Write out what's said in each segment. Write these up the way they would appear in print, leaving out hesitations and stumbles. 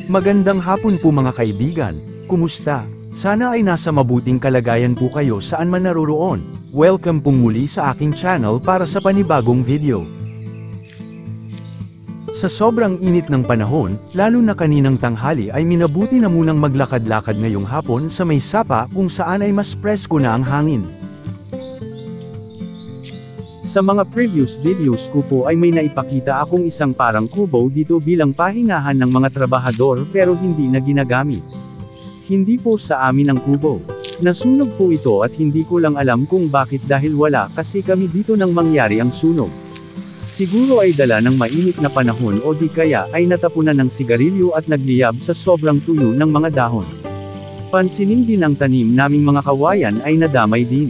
Magandang hapon po mga kaibigan, kumusta? Sana ay nasa mabuting kalagayan po kayo saan man naroroon. Welcome pong muli sa aking channel para sa panibagong video. Sa sobrang init ng panahon, lalo na kaninang tanghali ay minabuti na munang maglakad-lakad ngayong hapon sa may sapa kung saan ay mas presko na ang hangin. Sa mga previous videos ko po ay may naipakita akong isang parang kubo dito bilang pahingahan ng mga trabahador pero hindi na ginagamit. Hindi po sa amin ang kubo. Nasunog po ito at hindi ko lang alam kung bakit dahil wala kasi kami dito nang mangyari ang sunog. Siguro ay dala ng mainit na panahon o di kaya ay natapunan ng sigarilyo at nagliyab sa sobrang tuyo ng mga dahon. Pansinin din ang tanim naming mga kawayan ay nadamay din.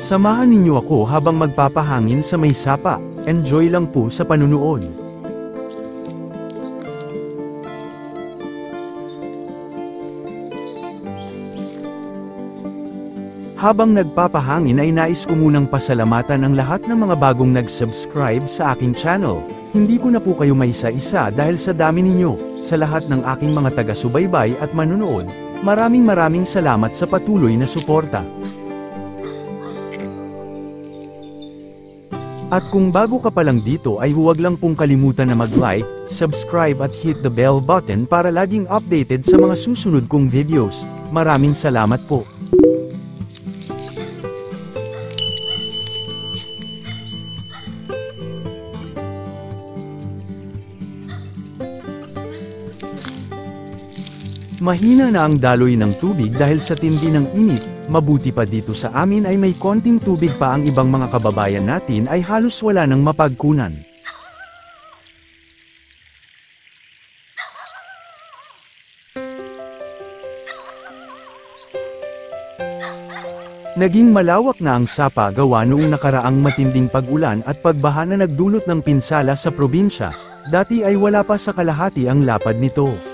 Samahan ninyo ako habang magpapahangin sa may sapa. Enjoy lang po sa panunood. Habang nagpapahangin ay nais ko munang pasalamatan ang lahat ng mga bagong nag-subscribe sa aking channel. Hindi ko na po kayo maisa-isa dahil sa dami ninyo. Sa lahat ng aking mga taga-subaybay at manunood, maraming salamat sa patuloy na suporta. At kung bago ka pa lang dito ay huwag lang pong kalimutan na mag-like, subscribe at hit the bell button para laging updated sa mga susunod kong videos. Maraming salamat po. Mahina na ang daloy ng tubig dahil sa tindi ng init. Mabuti pa dito sa amin ay may konting tubig pa, ang ibang mga kababayan natin ay halos wala nang mapagkunan. Naging malawak na ang sapa gawa noong nakaraang matinding pag-ulan at pagbaha na nagdulot ng pinsala sa probinsya. Dati ay wala pa sa kalahati ang lapad nito.